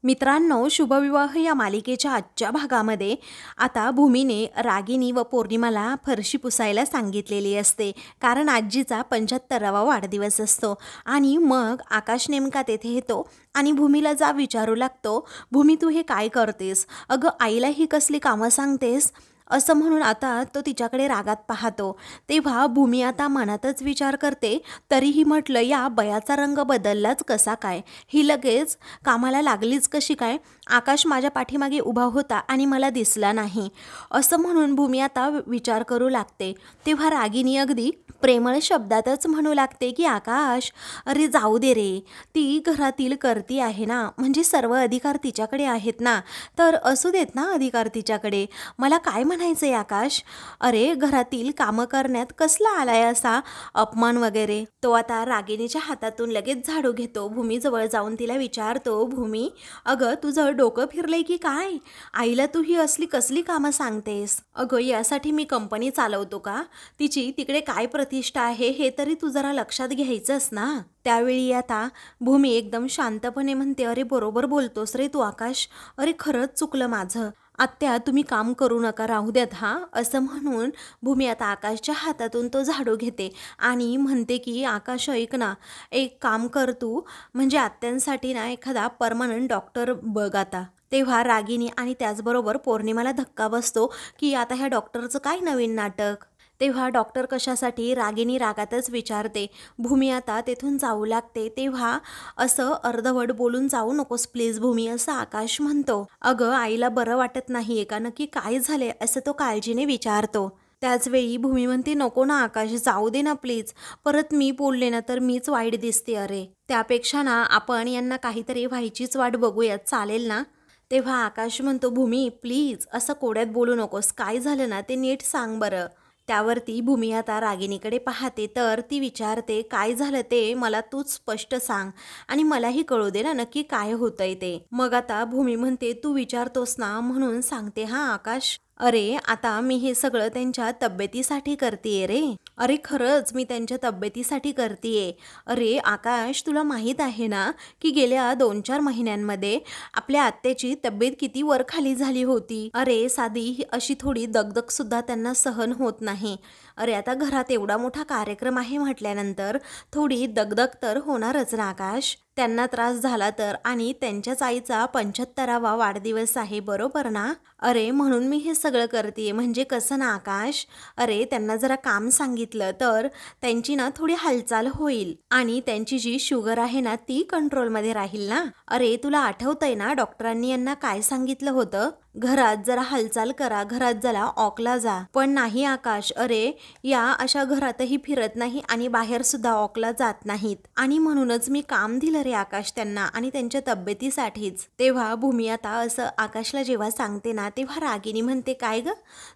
मित्रांनो, शुभविवाह या मालिकेच्या आजच्या भागामध्ये आता भूमीने रागिनी व पौर्णिमाला फरशी पुसायला सांगितलेली असते, कारण आजीचा 75वा वाढदिवस असतो. आणि मग आकाश नेमका तेथे येतो आणि भूमीला विचारू लागतो, भूमी तू हे काय करतेस? अगं आईला ही कसली कामं सांगतेस? असं म्हणून आता तो तिच्याकडे रागात पाहतो. तेव्हा भूमी आता मनातच विचार करते, तरीही म्हटलं या बयाचा रंग बदललाच कसा काय? ही लगेच कामाला लागलीच कशी काय? आकाश माझ्या पाठीमागे उभा होता आणि मला दिसला नाही, असं म्हणून भूमी आता विचार करू लागते. तेव्हा रागिनी अगदी प्रेमळ शब्दातच म्हणू लागते की आकाश, अरे जाऊ दे रे, ती घरातील करती आहे ना, म्हणजे सर्व अधिकार तिच्याकडे आहेत ना, तर असू देत ना अधिकार तिच्याकडे. मला काय म्हणायचंय आकाश, अरे घरातील कामं करण्यात कसला आलाय असा अपमान वगैरे. तो आता रागिनीच्या हातातून लगेच झाडू घेतो, भूमीजवळ जाऊन तिला विचारतो, भूमी अगं तुझं डोकं फिरलंय की काय? आईला तू ही असली कसली कामं सांगतेस? अगं यासाठी मी कंपनी चालवतो का? तिची तिकडे काय प्रतिष्ठा आहे हे तरी तू जरा लक्षात घ्यायचंस ना. त्यावेळी आता भूमी एकदम शांतपणे म्हणते, अरे बरोबर बोलतोस रे तू आकाश, अरे खरंच चुकलं माझं. आत्या तुम्ही काम करू नका, राहू द्यात हां, असं म्हणून भूमी आता आकाशच्या हातातून तो झाडू घेते आणि म्हणते की आकाश ऐक ना, एक काम कर तू, म्हणजे आत्यांसाठी ना एखादा परमनंट डॉक्टर बघ आता. तेव्हा रागिनी आणि त्याचबरोबर पौर्णिमाला धक्का बसतो की आता ह्या डॉक्टरचं काय नवीन नाटक. तेव्हा डॉक्टर कशासाठी रागिनी रागातच विचारते. भूमी आता तेथून जाऊ लागते. तेव्हा असं अर्धवट बोलून जाऊ नकोस प्लीज भूमी, असं आकाश म्हणतो. अगं आईला बरं वाटत नाहीये का, नक्की काय झाले असं तो काळजीने विचारतो. त्याचवेळी भूमी म्हणते, नको ना आकाश, जाऊ दे ना प्लीज, परत मी बोलले ना तर मीच वाईट दिसते. अरे त्यापेक्षा ना आपण यांना काहीतरी व्हायचीच वाट बघूयात, चालेल ना? तेव्हा आकाश म्हणतो, भूमी प्लीज असं कोड्यात बोलू नकोस, काय झालं ना ते नीट सांग बरं. त्यावरती भूमी आता रागिनीकडे पाहते, तर ती विचारते, काय झालं ते मला तूच स्पष्ट सांग आणि मलाही कळू दे ना नक्की काय होतंय ते. मग आता भूमी म्हणते, तू विचारतोस ना म्हणून सांगते हां आकाश. अरे आता मी हे सगळं त्यांच्या तब्येतीसाठी करतेय रे. अरे खरंच मी त्यांच्या तब्येतीसाठी करतेय. अरे आकाश, तुला माहीत आहे ना की गेल्या 2-4 महिन्यांमध्ये आपल्या आत्याची तब्येत किती वरखाली झाली होती. अरे साधी अशी थोडी दगदग सुद्धा त्यांना सहन होत नाही. अरे आता घरात एवढा मोठा कार्यक्रम आहे म्हटल्यानंतर थोडी दगदग तर होणारच ना आकाश. त्यांना त्रास झाला तर, आणि त्यांच्याच आईचा 75वा वाढदिवस आहे, बरोबर ना? अरे म्हणून मी हे सगळं करते, म्हणजे कसं ना आकाश, अरे त्यांना जरा काम सांगितलं तर त्यांची ना थोडी हालचाल होईल आणि त्यांची जी शुगर आहे ना ती कंट्रोलमध्ये राहील ना. अरे तुला आठवतंय ना डॉक्टरांनी यांना काय सांगितलं होतं? घरात जरा हालचाल करा, घरात जरा ऑकला जा. पण नाही आकाश, अरे या अशा घरातही फिरत नाही आणि बाहेर सुद्धा ऑकला जात नाहीत, आणि म्हणूनच मी काम दिलं रे आकाश त्यांना आणि त्यांच्या तब्येतीसाठीच. तेव्हा भूमी आता असं आकाशला जेव्हा सांगते ना तेव्हा रागिनी म्हणते, काय ग,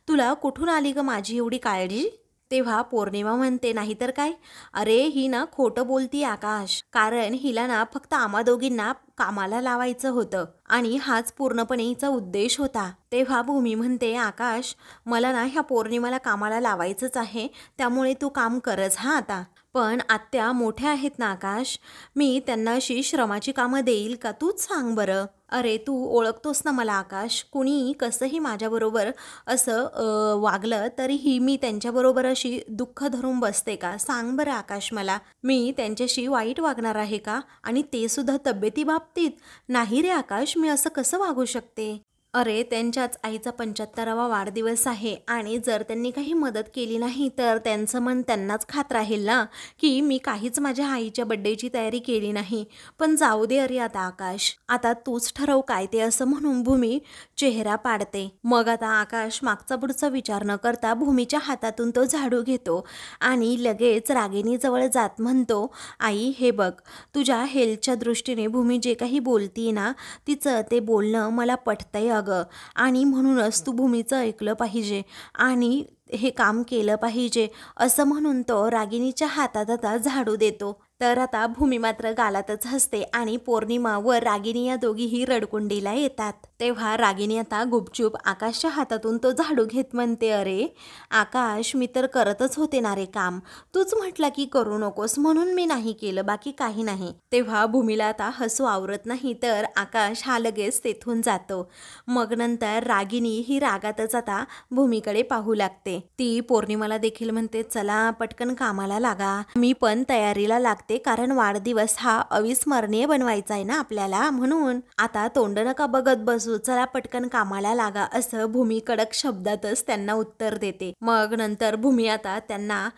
तुला कुठून आली ग माझी एवढी काळजी? तेव्हा पौर्णिमा म्हणते, नाही तर काय, अरे ही ना खोटं बोलती आकाश, कारण हिला ना फक्त आम्हा दोघींना कामाला लावायचं होतं आणि हाच पूर्णपणे हिचा उद्देश होता. तेव्हा भूमी म्हणते, आकाश मला ना ह्या पौर्णिमाला कामाला लावायचंच आहे, त्यामुळे तू काम करच हां आता. पण आत्या मोठ्या आहेत ना आकाश, मी त्यांना अशी श्रमाची कामं देईल का, तूच सांग बरं. अरे तू ओळखतोस ना मला आकाश, कुणी कसंही माझ्याबरोबर असं वागलं तरीही मी त्यांच्याबरोबर अशी दुःख धरून बसते का, सांग बरं आकाश मला. मी त्यांच्याशी वाईट वागणार आहे का, आणि ते सुद्धा तब्येतीबाबतीत? नाही रे आकाश, मी असं कसं वागू शकते? अरे त्यांच्याच आईचा 75वा वाढदिवस आहे आणि जर त्यांनी काही मदत केली नाही तर त्यांचं मन त्यांनाच खात राहील ना की मी काहीच माझ्या आईच्या बड्डेची तयारी केली नाही. पण जाऊ दे अरे आता आकाश, आता तूच ठरव काय ते, असं म्हणून भूमी चेहरा पाडते. मग आता आकाश मागचा पुढचा विचार न करता भूमीच्या हातातून तो झाडू घेतो आणि लगेच रागिनीजवळ जात म्हणतो, आई हे बघ, तुझ्या हेल्थच्या दृष्टीने भूमी जे काही बोलती ना तिचं ते बोलणं मला पटतंय अगं, आणि म्हणूनच तू भूमीचं ऐकलं पाहिजे आणि हे काम केलं पाहिजे, असं म्हणून तो रागिनीच्या हातात आता झाडू देतो. तर आता भूमी मात्र गालातच हसते आणि पौर्णिमा व रागिनी या दोघीही रडकुंडीला येतात. तेव्हा रागिनी आता गुपचूप आकाशच्या हातातून तो झाडू घेत म्हणते, अरे आकाश, मी तर करतच होते ना रे काम, तूच म्हटला की करू नकोस म्हणून मी नाही केलं, बाकी काही नाही. तेव्हा भूमीला आता हसू आवरत नाही, तर आकाश हा लगेच तेथून जातो. मग नंतर रागिनी ही रागातच आता भूमीकडे पाहू लागते. ती पौर्णिमाला देखील म्हणते, चला पटकन कामाला लागा, मी पण तयारीला लागते, कारण वाढदिवस हा अविस्मरणीय बनवायचा आहे ना आपल्याला, म्हणून आता तोंड नका बघत बसू, चला पटकन कामाला लागा, असं भूमी कडक शब्दातच त्यांना उत्तर देते. मग नंतर भूमी आता त्यांना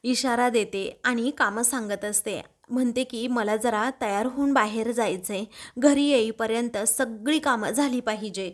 इशारा देते आणि कामं सांगत असते. म्हणते की मला जरा तयार होऊन बाहेर जायचंय, घरी येईपर्यंत सगळी कामं झाली पाहिजे.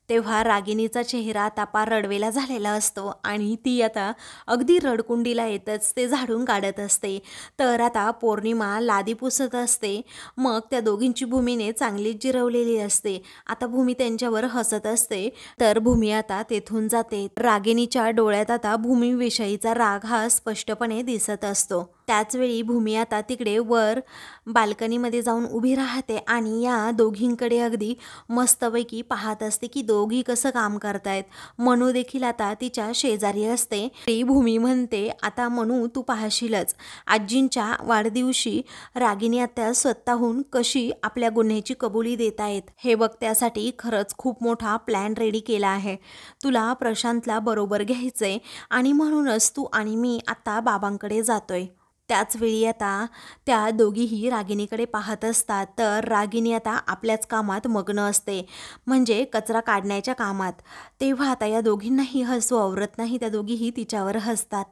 तेव्हा रागिनीचा चेहरा आता पार रडवेला झालेला असतो आणि ती आता अगदी रडकुंडीला येतच ते झाडून काढत असते. तर आता पौर्णिमा लादी पुसत असते. मग त्या दोघींची भूमीने चांगलीच जिरवलेली असते. आता भूमी त्यांच्यावर हसत असते. तर भूमी आता तेथून जाते. रागिनीच्या डोळ्यात आता भूमीविषयीचा राग हा स्पष्टपणे दिसत असतो. त्याचवेळी भूमी आता तिकडे वर बाल्कनीमध्ये जाऊन उभी राहते आणि या दोघींकडे अगदी मस्तपैकी पाहत असते की दोघी कसं काम करतायत. मनू देखील आता तिच्या शेजारी असते. ती भूमी म्हणते, आता मनू तू पाहशीलच, आजींच्या वाढदिवशी रागिनी आत्या स्वतःहून कशी आपल्या गुन्ह्याची कबुली देत आहेत हे बघ, त्यासाठी खरंच खूप मोठा प्लॅन रेडी केला आहे. तुला प्रशांतला बरोबर घ्यायचंय आणि म्हणूनच तू आणि मी आता बाबांकडे जातोय. त्याचवेळी आता त्या दोघीही रागिनीकडे पाहत असतात. तर रागिनी आता आपल्याच कामात मग्न असते, म्हणजे कचरा काढण्याच्या कामात. तेव्हा आता या दोघींनाही हसू आवरत नाही, त्या दोघीही तिच्यावर हसतात.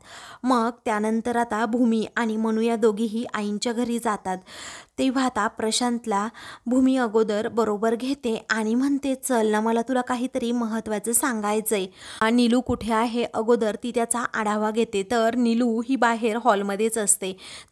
मग त्यानंतर आता भूमी आणि मनू या दोघीही आईंच्या घरी जातात. तेव्हा आता प्रशांतला भूमी अगोदर बरोबर घेते आणि म्हणते, चल ना, मला तुला काहीतरी महत्त्वाचं सांगायचंय. नीलू कुठे आहे अगोदर ती त्याचा आढावा घेते. तर नीलू ही बाहेर हॉलमध्येच असते.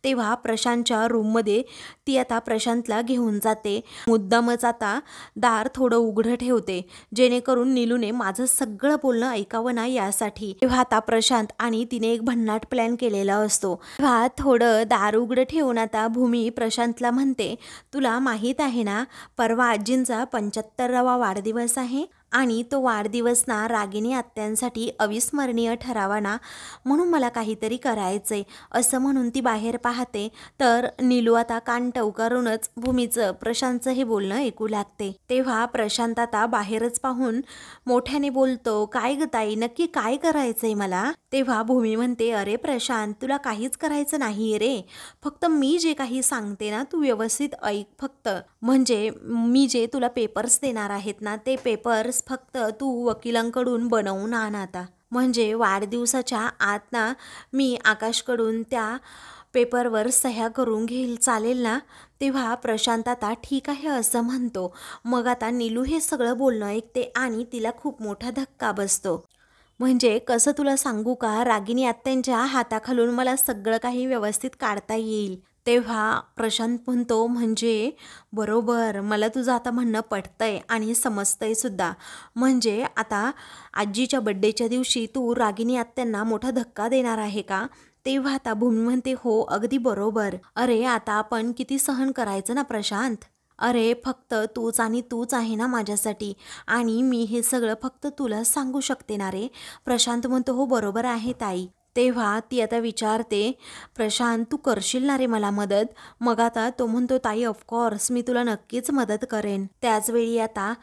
तेव्हा प्रशांतच्या रूममध्ये ती आता प्रशांतला घेऊन जाते. मुद्दामच आता दार थोडं उघडं ठेवते, जेणेकरून नीलूने माझं सगळं बोलणं ऐकावं ना यासाठी. तेव्हा आता प्रशांत आणि तिने एक भन्नाट प्लॅन केलेला असतो. तेव्हा थोडं दार उघडं ठेवून आता भूमी प्रशांतला म्हणते, तुला माहीत आहे ना, परवा आजींचा 75वा वाढदिवस आहे आणि तो वाढदिवस ना रागिनी आत्यांसाठी अविस्मरणीय ठरावा ना, म्हणून मला काहीतरी करायचंय, असं म्हणून ती बाहेर पाहते. तर नीलू आता कान टवकारूनच भूमीचं प्रशांतचं हे बोलणं ऐकू लागते. तेव्हा प्रशांत आता बाहेरच पाहून मोठ्याने बोलतो, काय ग ताई, नक्की काय करायचंय मला? तेव्हा भूमी म्हणते, अरे प्रशांत, तुला काहीच करायचं नाही रे, फक्त मी जे काही सांगते ना तू व्यवस्थित ऐक फक्त. म्हणजे मी जे तुला पेपर्स देणार आहेत ना, ते पेपर्स फक्त तू वकिलांकडून बनवून आण आता. म्हणजे वाढदिवसाच्या आत ना मी आकाशकडून त्या पेपरवर सह्या करून घेईल, चालेल ना? तेव्हा प्रशांत आता ठीक आहे असं म्हणतो. मग आता नीलू हे सगळं बोलणं ऐकते आणि तिला खूप मोठा धक्का बसतो. म्हणजे कसं तुला सांगू का, रागिनी आत्यांच्या हाताखालून मला सगळं काही व्यवस्थित काढता येईल. तेव्हा प्रशांत म्हणतो, म्हणजे बरोबर, मला तुझं आता म्हणणं पटतंय आणि समजतंय सुद्धा. म्हणजे आता आजीच्या बड्डेच्या दिवशी तू रागिनी आत्यांना मोठा धक्का देणार आहे का? तेव्हा आता भूमी म्हणते, हो अगदी बरोबर. अरे आता आपण किती सहन करायचं ना प्रशांत, अरे फक्त तूच आणि तूच आहे ना माझ्यासाठी, आणि मी हे सगळं फक्त तुलाच सांगू शकते ना रे. प्रशांत म्हणतो, हो बरोबर आहे ताई. तेव्हा ती आता विचारते, प्रशांत तू करशील ना रे मला मदत? मग आता तो म्हणतो, ताई ऑफकोर्स मी तुला नक्कीच मदत करेन. त्याचवेळी आता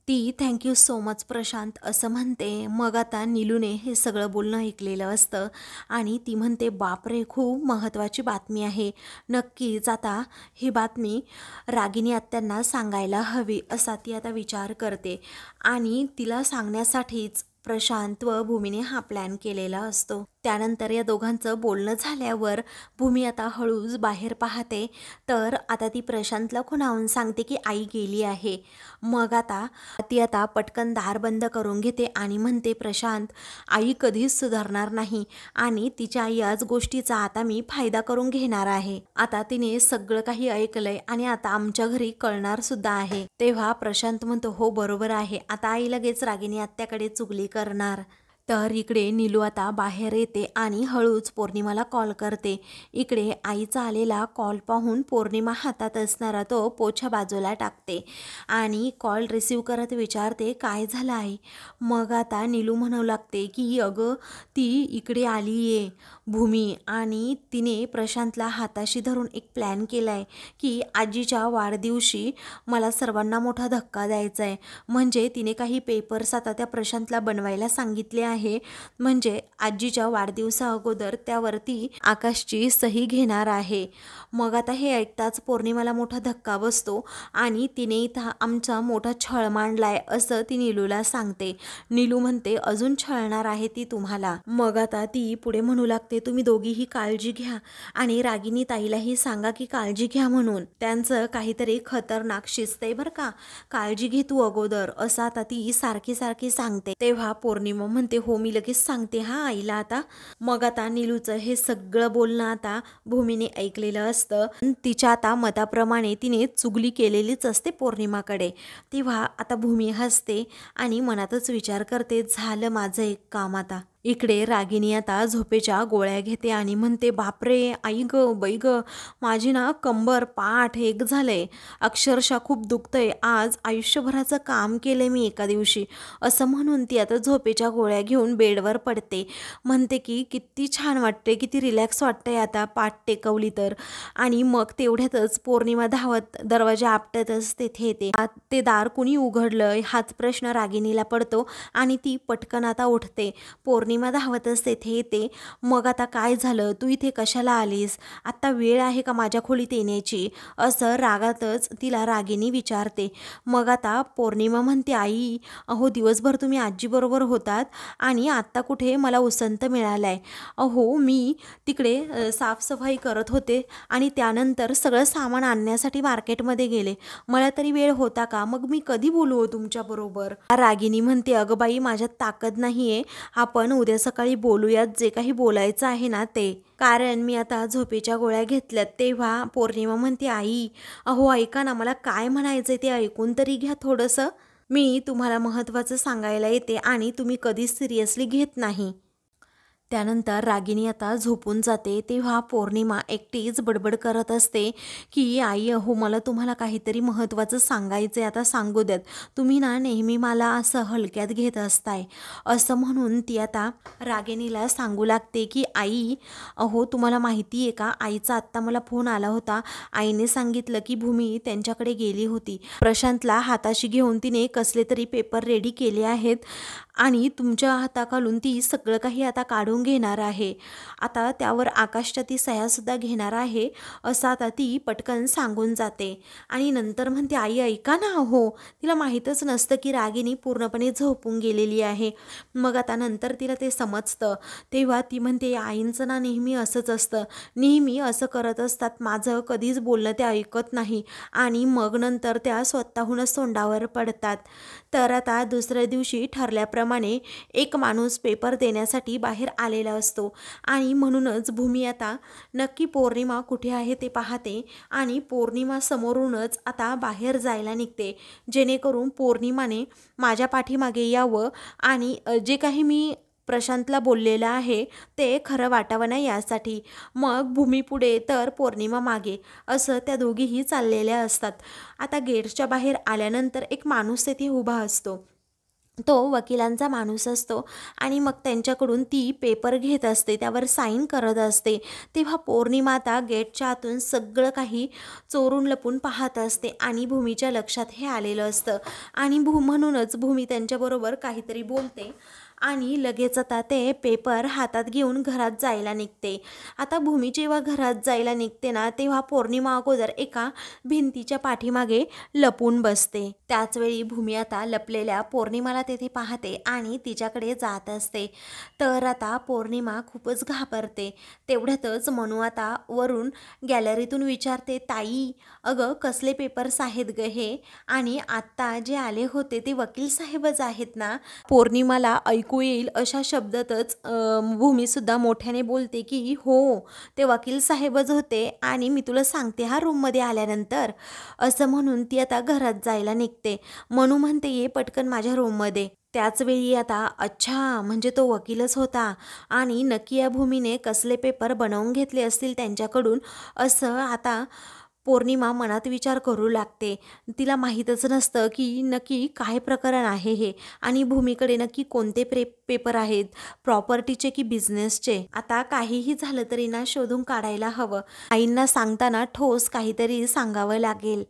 ती थँक्यू सो मच प्रशांत असं म्हणते. मग आता नीलूने हे सगळं बोलणं ऐकलेलं असतं आणि ती म्हणते, बापरे, खूप महत्त्वाची बातमी आहे, नक्कीच आता ही बातमी रागिनी आत्यांना सांगायला हवी, असा ती आता विचार करते. आणि तिला सांगण्यासाठीच प्रशांत व भूमीने हा प्लॅन केलेला असतो. त्यानंतर या दोघांचं बोलणं झाल्यावर भूमी आता हळूच बाहेर पाहते. तर आता ती प्रशांतला खुणावून सांगते की आई गेली आहे. मग आता ती आता पटकन दार बंद करून घेते आणि म्हणते, प्रशांत, आई कधीच सुधारणार नाही आणि तिच्या याच गोष्टीचा आता मी फायदा करून घेणार आहे. आता तिने सगळं काही ऐकलंय आणि आता आमच्या घरी कळणार सुद्धा आहे. तेव्हा प्रशांत म्हणतो, हो बरोबर आहे, आता आई लगेच रागिनी आत्याकडे चुगली करणार. तर इकडे नीलू आता बाहेर येते आणि हळूच पौर्णिमाला कॉल करते. इकडे आईचा आलेला कॉल पाहून पौर्णिमा हातात असणारा तो पोछा बाजूला टाकते आणि कॉल रिसीव करत विचारते, काय झालं आई? मग आता नीलू म्हणू लागते की अगं ती इकडे आली आहे भूमी, आणि तिने प्रशांतला हाताशी धरून एक प्लॅन केला आहे की आजीच्या वाढदिवशी मला सर्वांना मोठा धक्का द्यायचा आहे. म्हणजे तिने काही पेपर्स आता त्या प्रशांतला बनवायला सांगितले आहे, म्हणजे आजीच्या वाढदिवसा अगोदर त्यावरती आकाशची सही घेणार आहे. मग आता हे ऐकताच पौर्णिमाला मोठा धक्का बसतो आणि तिने इथं आमचा मोठा छळ मांडलाय असं ती नीलूला सांगते. नीलू म्हणते, अजून छळणार आहे ती तुम्हाला? मग आता ती पुढे म्हणू लागते, तुम्ही दोघीही काळजी घ्या आणि रागिनी ताईलाही सांगा की काळजी घ्या म्हणून. त्यांचं काहीतरी खतरनाक शिस्त आहे बरं का, काळजी घे तू अगोदर, असं आता ती सारखी सारखी सांगते. तेव्हा पौर्णिमा म्हणते, हो मी लगेच सांगते हा आईला आता. मग आता नीलूचं हे सगळं बोलणं आता भूमीने ऐकलेलं असतं. तिच्या आता मताप्रमाणे तिने चुगली केलेलीच असते पौर्णिमाकडे. तेव्हा आता भूमी हसते आणि मनातच विचार करते, झालं माझं एक काम आता. इकडे रागिनी आता झोपेच्या गोळ्या घेते आणि म्हणते, बापरे आई ग बाई ग, माझी ना कंबर पाठ एक झालंय, अक्षरशः खूप दुखतंय, आज आयुष्यभराचं काम केलंय मी एका दिवशी, असं म्हणून ती आता झोपेच्या गोळ्या घेऊन बेडवर पडते. म्हणते की किती छान वाटते, किती रिलॅक्स वाटतंय आता पाठ टेकवली तर. आणि मग तेवढ्यातच पौर्णिमा धावत दरवाजा आपटतच तेथे येते. ते दार कुणी उघडलं हाच प्रश्न रागिनीला पडतो आणि ती पटकन आता उठते. पौर्णिमा धावतच तेथे येते. मग आता काय झालं, तू इथे कशाला आलीस, आत्ता वेळ आहे का माझ्या खोलीत येण्याची, असं रागातच तिला रागिनी विचारते. मग आता पौर्णिमा म्हणते, आई अहो दिवसभर तुम्ही आजीबरोबर होतात आणि आत्ता कुठे मला उसंत मिळालाय. अहो मी तिकडे साफसफाई करत होते आणि त्यानंतर सगळं सामान आणण्यासाठी मार्केटमध्ये गेले, मला तरी वेळ होता का, मग मी कधी बोलू हो तुमच्याबरोबर? रागिनी म्हणते, अगं बाई माझ्यात ताकद नाही आहे, आपण उद्या सकाळी बोलूयात, जे काही बोलायचं आहे ना ते, कारण मी आता झोपेच्या गोळ्या घेतल्यात. तेव्हा पौर्णिमा म्हणते, आई अहो ऐका ना, मला काय म्हणायचं ते ऐकून तरी घ्या थोडंसं, मी तुम्हाला महत्त्वाचं सांगायला येते आणि तुम्ही कधीच सिरियसली घेत नाही. त्यानंतर रागिनी आता झोपून जाते. तेव्हा पौर्णिमा एकटीच बडबड करत असते की आई अहो मला तुम्हाला काहीतरी महत्त्वाचं सांगायचं आहे, आता सांगू द्यात, तुम्ही ना नेहमी मला असं हलक्यात घेत असताय, असं म्हणून ती आता रागिनीला सांगू लागते की आई अहो तुम्हाला माहिती आहे का, आईचा आत्ता मला फोन आला होता, आईने सांगितलं की भूमी त्यांच्याकडे गेली होती, प्रशांतला हाताशी घेऊन तिने कसले तरी पेपर रेडी केले आहेत आणि तुमच्या हाताखालून ती सगळं काही आता काढून घेणार आहे, आता त्यावर आकाशच्या ती सह्यासुद्धा घेणार आहे, असं आता ती पटकन सांगून जाते. आणि नंतर म्हणते, आई ऐका ना, हो तिला माहीतच नसतं की रागिनी पूर्णपणे झोपून गेलेली आहे. मग आता नंतर तिला ते समजतं. तेव्हा ती म्हणते, आईंचं ना नेहमी असंच असतं, नेहमी असं करत असतात, माझं कधीच बोलणं ते ऐकत नाही आणि मग नंतर त्या स्वतःहूनच तोंडावर पडतात. तर आता दुसऱ्या दिवशी ठरल्याप्रमाणे एक माणूस पेपर देण्यासाठी बाहेर आलेला असतो आणि म्हणूनच भूमी आता नक्की पौर्णिमा कुठे आहे ते पाहते आणि पौर्णिमा समोरूनच आता बाहेर जायला निघते, जेणेकरून पौर्णिमाने माझ्या पाठीमागे यावं आणि जे काही मी प्रशांतला बोललेलं आहे ते खरं वाटावं नाही यासाठी. मग भूमी पुढे तर पौर्णिमा मागे, असं त्या दोघीही चाललेल्या असतात. आता गेटच्या बाहेर आल्यानंतर एक माणूस तेथे उभा असतो, तो वकिलांचा माणूस असतो आणि मग त्यांच्याकडून ती पेपर घेत असते, त्यावर साईन करत असते. तेव्हा पौर्णिमा आता गेटच्या आतून सगळं काही चोरून लपून पाहत असते आणि भूमीच्या लक्षात हे आलेलं असतं आणि म्हणूनच भूमी त्यांच्याबरोबर काहीतरी बोलते आणि लगेच आता ते पेपर हातात घेऊन घरात जायला निघते. आता भूमी जेव्हा घरात जायला निघते ना, तेव्हा पौर्णिमा अगोदर एका भिंतीच्या पाठीमागे लपून बसते. त्याचवेळी भूमी आता लपलेल्या पौर्णिमाला तेथे पाहते आणि तिच्याकडे जात असते. तर आता पौर्णिमा खूपच घाबरते. तेवढ्यातच मनू आता वरून गॅलरीतून विचारते, ताई अगं कसले पेपर्स आहेत ग हे, आणि आत्ता जे आले होते ते वकील साहेबच आहेत ना? पौर्णिमाला ऐकू येईल अशा शब्दातच भूमीसुद्धा मोठ्याने बोलते की हो, ते वकील साहेबच होते आणि मी तुला सांगते हा रूममध्ये आल्यानंतर, असं म्हणून ती आता घरात जायला निघते. मनू म्हणते ये पटकन माझ्या रूममध्ये. त्याच वेळी आता अच्छा म्हणजे तो वकीलच होता आणि नक्की या भूमीने कसले पेपर बनवून घेतले असतील त्यांच्याकडून, असं आता पौर्णिमा मनात विचार करू लागते. तिला माहीतच नसतं की नक्की काय प्रकरण आहे हे आणि भूमीकडे नक्की कोणते पेपर आहेत, प्रॉपर्टीचे की बिझनेसचे. आता काहीही झालं तरी ना शोधून काढायला हवं. आईंना सांगताना ठोस काहीतरी सांगावं लागेल.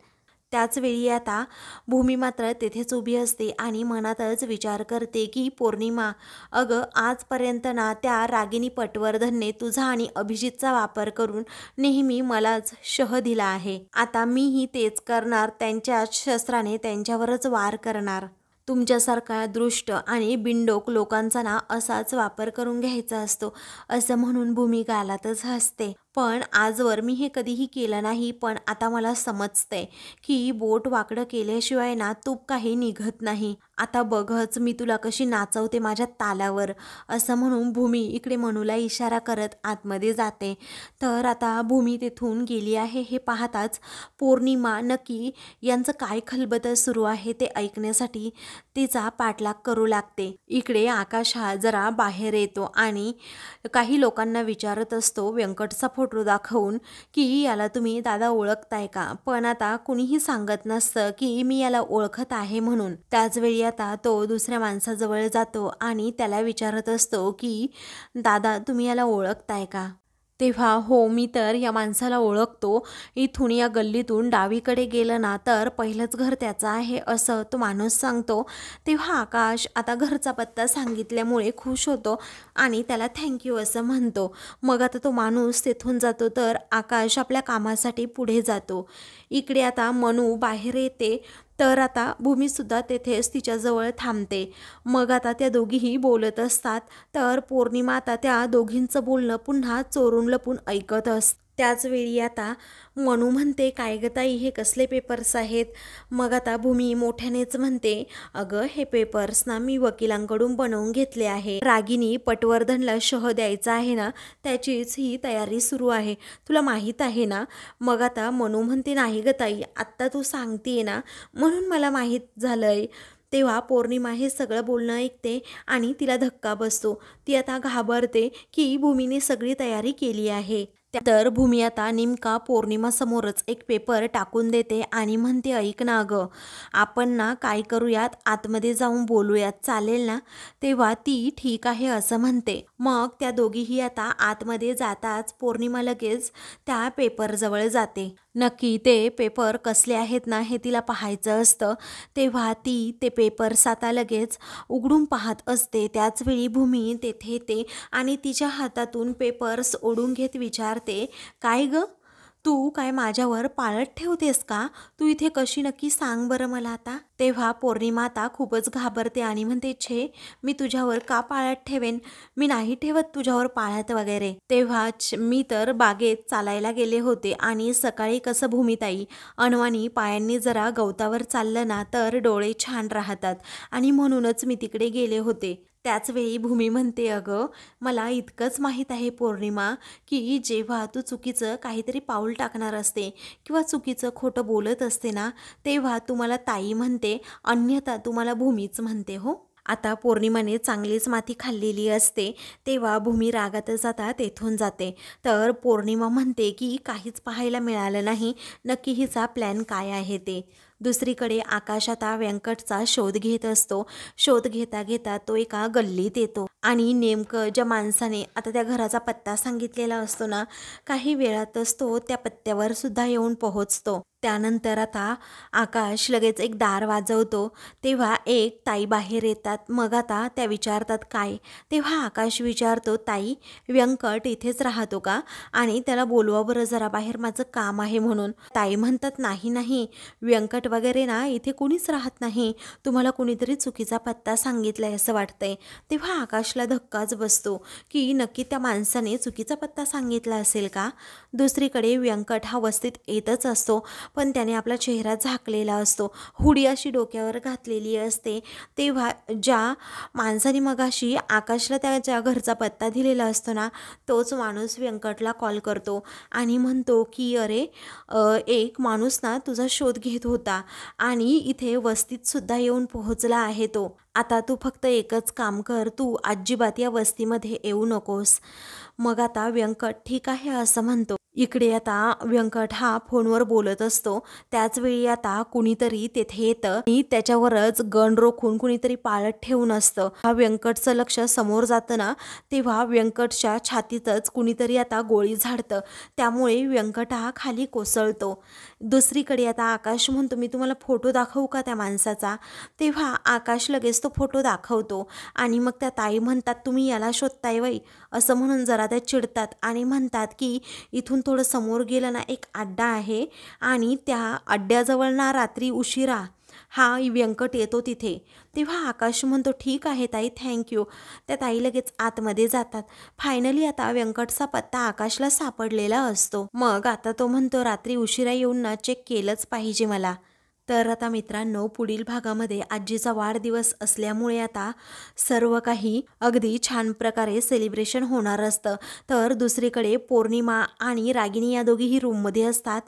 त्याच वेळी आता भूमी मात्र तेथेच उभी असते आणि मनातच विचार करते की पौर्णिमा, अगं आजपर्यंत ना त्या रागिनी पटवर्धनने तुझा आणि अभिजितचा वापर करून नेहमी मलाच शह दिला आहे. आता मीही तेच करणार, त्यांच्याच शस्त्राने त्यांच्यावरच वार करणार. तुमच्यासारखा दृष्ट आणि बिनडोक लोकांचा ना असाच वापर करून घ्यायचा असतो, असं म्हणून भूमी गालातच हसते. पण आजवर मी हे कधीही केलं नाही, पण आता मला समजतंय की बोट वाकडं केल्याशिवाय ना तूप काही निघत नाही. आता बघच मी तुला कशी नाचवते माझ्या तालावर, असं म्हणून भूमी इकडे मनूला इशारा करत आतमध्ये जाते. तर आता भूमी तिथून गेली आहे हे पाहताच पौर्णिमा नक्की यांचं काय खलबतं सुरू आहे ते ऐकण्यासाठी तिचा पाठलाग करू लागते. इकडे आकाश हा जरा बाहेर येतो आणि काही लोकांना विचारत असतो व्यंकटचा फोटो दाखवून की याला तुम्ही दादा ओळखताय का, पण आता कुणीही सांगत नसतं की मी याला ओळखत आहे म्हणून. त्याचवेळी आता तो दुसऱ्या माणसाजवळ जातो आणि त्याला विचारत असतो की दादा तुम्ही याला ओळखताय का. तेव्हा हो मी तर या माणसाला ओळखतो, इथून या गल्लीतून डावीकडे गेलं ना तर पहिलंच घर त्याचं आहे, असं तो माणूस सांगतो. तेव्हा आकाश आता घरचा पत्ता सांगितल्यामुळे खुश होतो आणि त्याला थँक्यू असं म्हणतो. मग आता तो माणूस तिथून जातो तर आकाश आपल्या कामासाठी पुढे जातो. इकडे आता मनू बाहेर येते तर आता भूमीसुद्धा तेथेच तिच्याजवळ थांबते. मग आता त्या दोघीही बोलत असतात तर पौर्णिमा आता त्या दोघींचं बोलणं पुन्हा चोरून लपून ऐकत असते. त्याच वेळी आता मनू म्हणते काय ग ताई हे कसले पेपर्स आहेत. मग आता भूमी मोठ्यानेच म्हणते अगं हे पेपर्स ना मी वकिलांकडून बनवून घेतले आहे. रागिनी पटवर्धनला शह द्यायचा आहे ना त्याचीच ही तयारी सुरू आहे, तुला माहीत आहे ना. मग आता मनू म्हणते नाही ग ताई आत्ता तू सांगते ना म्हणून मला माहीत झालंय. तेव्हा पौर्णिमा हे सगळं बोलणं ऐकते आणि तिला धक्का बसतो. ती आता घाबरते की भूमीने सगळी तयारी केली आहे. तर भूमी आता नेमका पौर्णिमासमोरच एक पेपर टाकून देते आणि म्हणते ऐक ना गं, आपण ना काय करूयात आतमध्ये जाऊन बोलूयात चालेल ना. तेव्हा ती ठीक आहे असं म्हणते. मग त्या दोघीही आता आतमध्ये जाताच पौर्णिमा लगेच त्या पेपरजवळ जाते. नक्की ते पेपर कसले आहेत ना हे तिला पाहायचं असतं. तेव्हा ती ते पेपर्स आता लगेच उघडून पाहत असते. त्याचवेळी भूमी तेथे येते आणि तिच्या हातातून पेपर्स ओढून घेत विचारते काय ग, तू काय माझ्यावर पाळत ठेवतेस का, तू इथे कशी नक्की सांग बरं मला आता. तेव्हा पौर्णिमा आता खूपच घाबरते आणि म्हणते छे मी तुझ्यावर का पाळत ठेवेन, मी नाही ठेवत तुझ्यावर पाळत वगैरे. तेव्हा मी तर बागेत चालायला गेले होते आणि सकाळी कसं भूमिताई अनवाणी पायांनी जरा गवतावर चाललं ना तर डोळे छान राहतात आणि म्हणूनच मी तिकडे गेले होते. त्याचवेळी भूमी म्हणते अगं मला इतकंच माहीत आहे पौर्णिमा की जेव्हा तू चुकीचं काहीतरी पाऊल टाकणार असते किंवा चुकीचं खोटं बोलत असते ना तेव्हा तू मला ताई म्हणते, अन्यथा तू मला भूमीच म्हणते हो. आता पौर्णिमाने चांगलीच माती खाल्लेली असते. तेव्हा भूमी रागातच आता तेथून जाते. तर पौर्णिमा म्हणते की काहीच पाहायला मिळालं नाही, नक्की हिचा प्लॅन काय आहे ते. दुसरीकडे आकाश आता व्यंकटचा शोध घेत असतो. शोध घेता घेता तो एका गल्लीत येतो आणि नेमकं ज्या माणसाने आता त्या घराचा पत्ता सांगितलेला असतो ना काही वेळातच तो त्या पत्त्यावर सुद्धा येऊन पोहोचतो. त्यानंतर आता आकाश लगेच एक दार वाजवतो. तेव्हा एक ताई बाहेर येतात. मग आता त्या विचारतात काय. तेव्हा आकाश विचारतो ताई व्यंकट इथेच राहतो का, आणि त्याला बोलवा बरं जरा बाहेर माझं काम आहे म्हणून. ताई म्हणतात नाही नाही व्यंकट वगैरे ना इथे कुणीच राहत नाही, तुम्हाला कुणीतरी चुकीचा पत्ता सांगितलाय असं वाटतंय. तेव्हा आकाशला धक्काच बसतो की नक्की त्या माणसाने चुकीचा पत्ता सांगितला असेल का. दुसरीकडे व्यंकट हा वस्तीत येतच असतो पण त्याने आपला चेहरा झाकलेला असतो, हुडी अशी डोक्यावर घातलेली असते. तेव्हा ज्या माणसाने मगाशी आकाशला त्याच्या घरचा पत्ता दिलेला असतो ना, तोच माणूस व्यंकटला कॉल करतो आणि म्हणतो की अरे एक माणूस ना तुझा शोध घेत होता आणि इथे वस्तीत सुद्धा येऊन पोहोचला आहे तो. आता तू फक्त एकच काम कर, तू अजिबात या वस्तीमध्ये येऊ नकोस. मग आता व्यंकट ठीक आहे असं म्हणतो. इकडे आता व्यंकट हा फोनवर बोलत असतो, त्याच वेळी आता कुणीतरी तेथे येतं आणि त्याच्यावरच गन रोखून कुणीतरी पाळत ठेवून असतं. हा व्यंकटचं लक्ष समोर जातं ना, तेव्हा व्यंकटच्या छातीतच कुणीतरी आता गोळी झाडतं, त्यामुळे व्यंकट हा खाली कोसळतो. दुसरीकडे आता आकाश म्हणतो मी तुम्हाला फोटो दाखवू का त्या माणसाचा. तेव्हा आकाश लगेच तो फोटो दाखवतो आणि मग त्या ताई म्हणतात तुम्ही याला शोधताय वय, असं म्हणून जरा त्या चिडतात आणि म्हणतात की इथून थोडं समोर गेलं ना एक अड्डा आहे आणि त्या अड्ड्याजवळ ना रात्री उशिरा हा व्यंकट येतो तिथे. तेव्हा आकाश म्हणतो ठीक आहे ताई, थँक्यू. त्या ताई लगेच आतमध्ये जातात. फायनली आता व्यंकटचा पत्ता आकाशला सापडलेला असतो. मग आता तो म्हणतो रात्री उशिरा येऊन ना चेक केलंच पाहिजे मला. तर आता मित्रांनो, पुढील भागामध्ये आजीचा वाढदिवस असल्यामुळे आता सर्व काही अगदी छान प्रकारे सेलिब्रेशन होणार असतं. तर दुसरीकडे पौर्णिमा आणि रागिनी या दोघीही रूममध्ये असतात.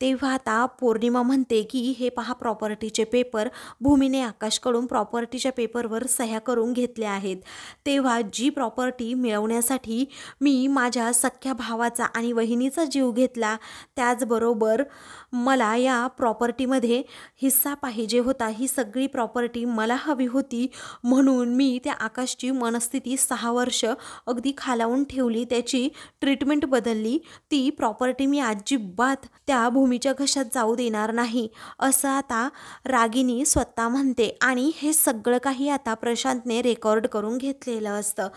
तेव्हा आता पौर्णिमा म्हणते की हे पहा प्रॉपर्टीचे पेपर, भूमीने आकाशकडून प्रॉपर्टीच्या पेपरवर सह्या करून घेतल्या आहेत. तेव्हा जी प्रॉपर्टी मिळवण्यासाठी मी माझ्या सख्ख्या भावाचा आणि वहिनीचा जीव घेतला, त्याचबरोबर मला या प्रॉपर्टीमध्ये हिस्सा पाहिजे होता. ही सगळी प्रॉपर्टी मला हवी होती, म्हणून मी त्या आकाशची मनस्थिती 6 वर्ष अगदी खालावून ठेवली, त्याची ट्रीटमेंट बदलली. ती प्रॉपर्टी मी अजिबात त्या भूमीच्या घशात जाऊ देणार नाही, असं आता रागिनी स्वतः म्हणते आणि हे सगळं काही आता प्रशांतने रेकॉर्ड करून घेतलेलं असतं.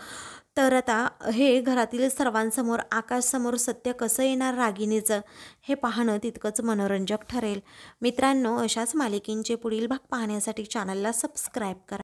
तर आता हे घरातील सर्वांसमोर आकाशसमोर सत्य कसं येणार रागिनीचं, हे पाहणं तितकंच मनोरंजक ठरेल. मित्रांनो, अशाच मालिकेंचे पुढील भाग पाहण्यासाठी चॅनलला सबस्क्राईब करा.